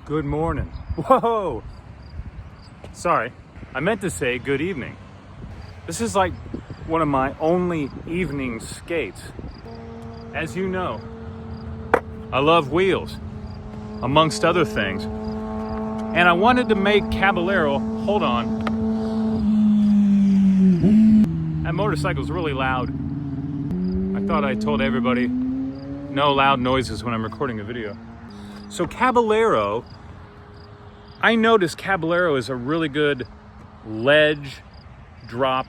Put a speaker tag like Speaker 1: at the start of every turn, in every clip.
Speaker 1: Good morning. Whoa! Sorry, I meant to say good evening. This is like one of my only evening skates. As you know, I love wheels, amongst other things. And I wanted to make Caballero, hold on. That motorcycle's really loud. I thought I told everybody no loud noises when I'm recording a video. So Caballero, I noticed Caballero is a really good ledge drop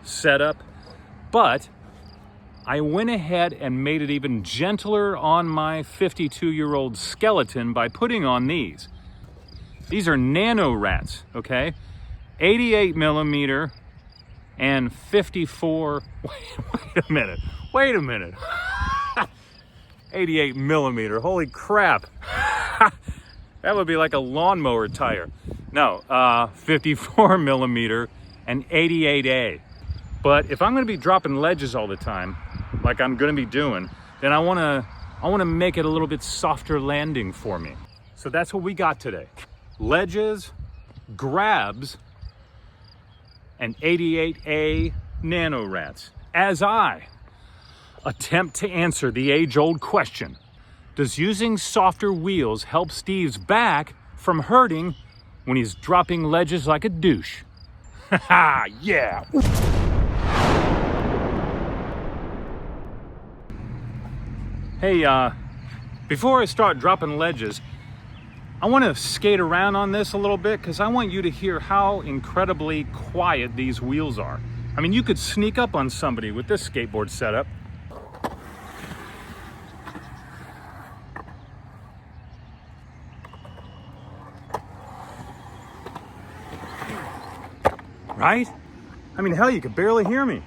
Speaker 1: setup, but I went ahead and made it even gentler on my 52-year-old skeleton by putting on these. These are Nano Rats, okay? 88 millimeter and 54, wait a minute. 88 millimeter, holy crap. That would be like a lawnmower tire. No, 54 millimeter and 88A. But if I'm gonna be dropping ledges all the time, like I'm gonna be doing, then I wanna make it a little bit softer landing for me. So that's what we got today. Ledges, grabs, and 88A Nano Rats. As I attempt to answer the age-old question, does using softer wheels help Steve's back from hurting when he's dropping ledges like a douche? Haha, yeah! Hey, before I start dropping ledges, I want to skate around on this a little bit because I want you to hear how incredibly quiet these wheels are. I mean, you could sneak up on somebody with this skateboard setup. Right? I mean, hell, you could barely hear me.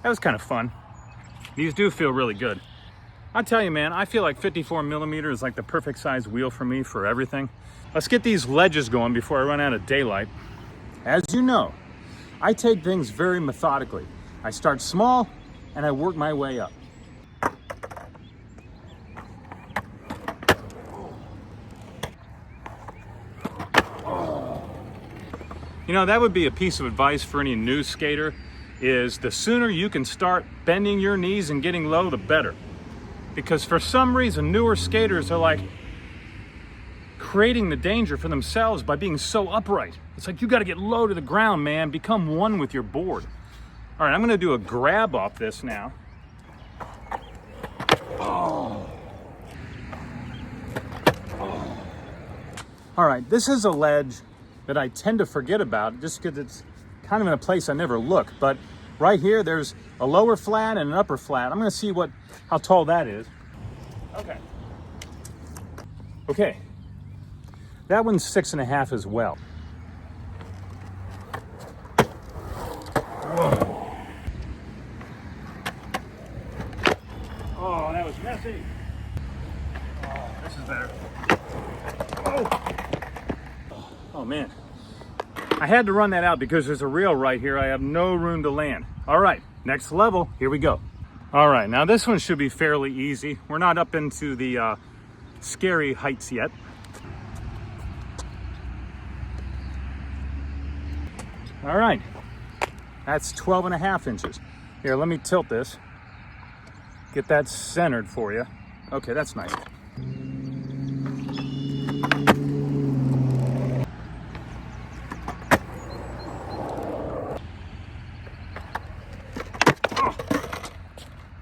Speaker 1: That was kind of fun. These do feel really good. I tell you, man, I feel like 54 millimeter is like the perfect size wheel for me for everything. Let's get these ledges going before I run out of daylight. As you know, I take things very methodically. I start small and I work my way up. You know, that would be a piece of advice for any new skater, is the sooner you can start bending your knees and getting low, the better. Because for some reason, newer skaters are like creating the danger for themselves by being so upright. It's like, you gotta get low to the ground, man. Become one with your board. All right, I'm gonna do a grab off this now. Oh. Oh. All right, this is a ledge that I tend to forget about just because it's kind of in a place I never look. But right here, there's a lower flat and an upper flat. I'm gonna see how tall that is. Okay. That one's 6.5 as well. Whoa. Oh, that was messy. Oh, this is better. Oh man, I had to run that out because there's a rail right here. I have no room to land. All right, next level, here we go. All right, now this one should be fairly easy. We're not up into the scary heights yet. All right, that's 12.5 inches. Here, let me tilt this. Get that centered for you. Okay, that's nice.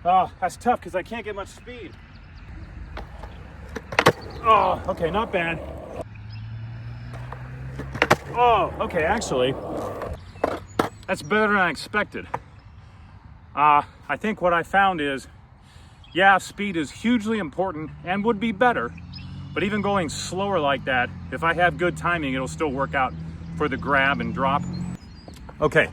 Speaker 1: Oh, that's tough because I can't get much speed. Oh, okay, not bad. Oh, okay, actually, that's better than I expected. I think what I found is, yeah, speed is hugely important and would be better, but even going slower like that, if I have good timing, it'll still work out for the grab and drop. Okay,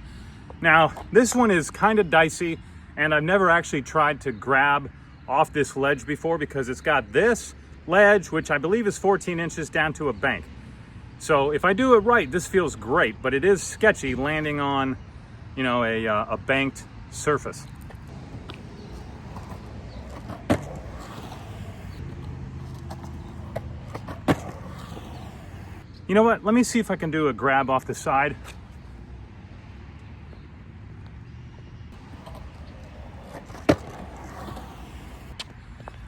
Speaker 1: now this one is kind of dicey. And I've never actually tried to grab off this ledge before because it's got this ledge, which I believe is 14 inches down to a bank. So if I do it right, this feels great, but it is sketchy landing on, you know, a banked surface. You know what? Let me see if I can do a grab off the side.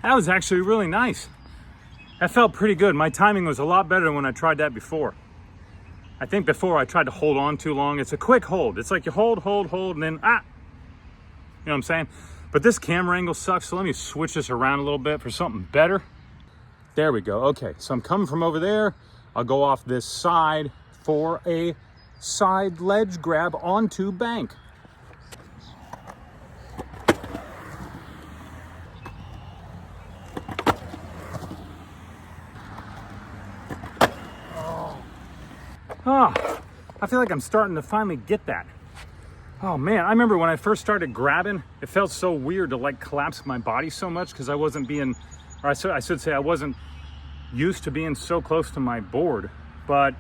Speaker 1: That was actually really nice. That felt pretty good. My timing was a lot better than when I tried that before. I think before I tried to hold on too long. It's a quick hold. It's like you hold, and then, You know what I'm saying? But this camera angle sucks, so let me switch this around a little bit for something better. There we go. Okay, so I'm coming from over there. I'll go off this side for a side ledge grab onto bank. Oh, I feel like I'm starting to finally get that. Oh man, I remember when I first started grabbing, it felt so weird to like collapse my body so much because I wasn't being, or I should say I wasn't used to being so close to my board. But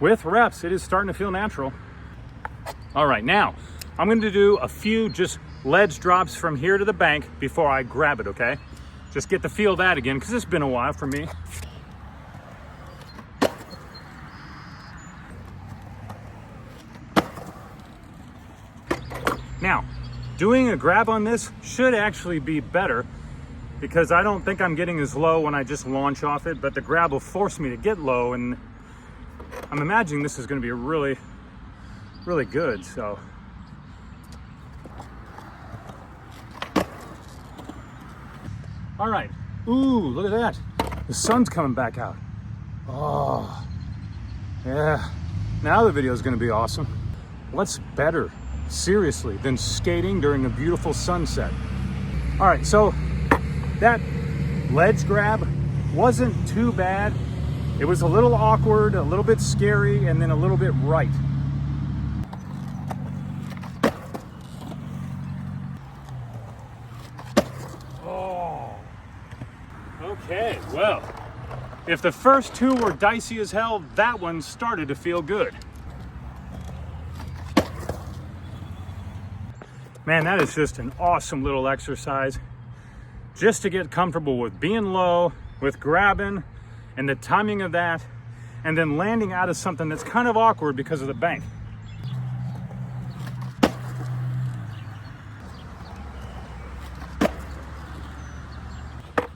Speaker 1: with reps, it is starting to feel natural. All right, now I'm going to do a few just ledge drops from here to the bank before I grab it, okay? Just get the feel of that again because it's been a while for me. Now, doing a grab on this should actually be better because I don't think I'm getting as low when I just launch off it, but the grab will force me to get low, and I'm imagining this is going to be really, really good, so. All right. Ooh, look at that. The sun's coming back out. Oh, yeah. Now the video is going to be awesome. What's better, seriously, than skating during a beautiful sunset? All right, so that ledge grab wasn't too bad. It was a little awkward, a little bit scary, and then a little bit right. Oh, okay, well, if the first two were dicey as hell, that one started to feel good. Man, that is just an awesome little exercise just to get comfortable with being low, with grabbing, and the timing of that, and then landing out of something that's kind of awkward because of the bank.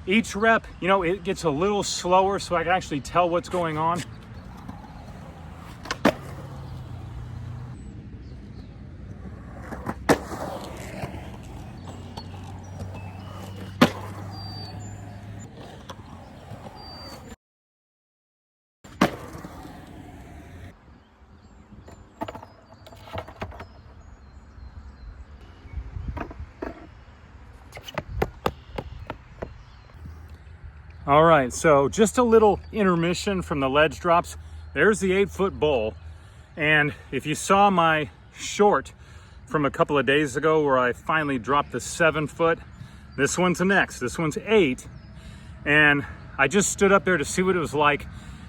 Speaker 1: Each rep, you know, it gets a little slower so I can actually tell what's going on. All right, so just a little intermission from the ledge drops. There's the 8-foot bowl. And if you saw my short from a couple of days ago where I finally dropped the 7-foot, this one's the next. This one's 8. And I just stood up there to see what it was like.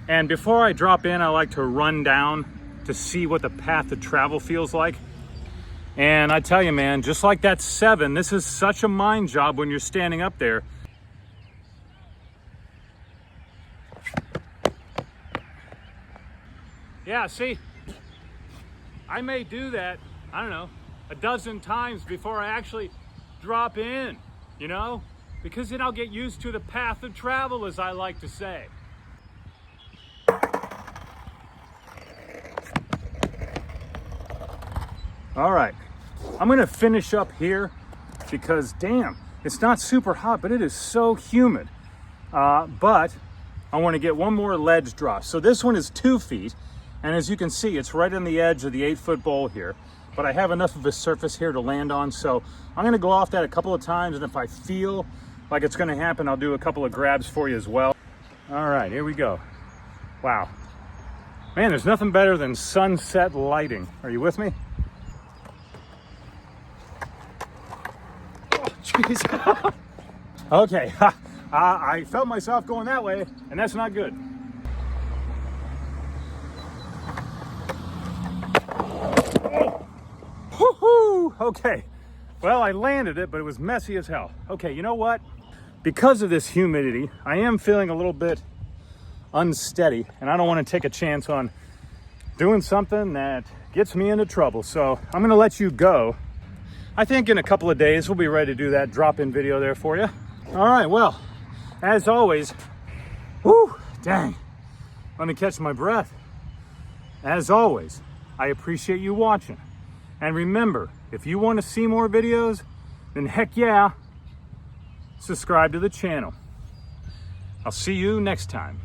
Speaker 1: And before I drop in, I like to run down to see what the path of travel feels like. And I tell you, man, just like that 7, this is such a mind job when you're standing up there. Yeah, see, I may do that, I don't know, a dozen times before I actually drop in, you know? Because then I'll get used to the path of travel, as I like to say. All right, I'm gonna finish up here because damn, it's not super hot, but it is so humid. But I wanna get one more ledge drop. So this one is 2 feet. And as you can see, it's right on the edge of the 8-foot bowl here, but I have enough of a surface here to land on. So I'm gonna go off that a couple of times. And if I feel like it's gonna happen, I'll do a couple of grabs for you as well. All right, here we go. Wow. Man, there's nothing better than sunset lighting. Are you with me? Oh, jeez. Okay, I felt myself going that way, and that's not good. Woo-hoo! Okay, well, I landed it, but it was messy as hell. Okay, you know what? Because of this humidity, I am feeling a little bit unsteady, and I don't want to take a chance on doing something that gets me into trouble. So I'm gonna let you go. I think in a couple of days, we'll be ready to do that drop-in video there for you. All right, well, as always, whoo, dang, let me catch my breath. As always, I appreciate you watching. And remember, if you want to see more videos, then heck yeah, subscribe to the channel. I'll see you next time.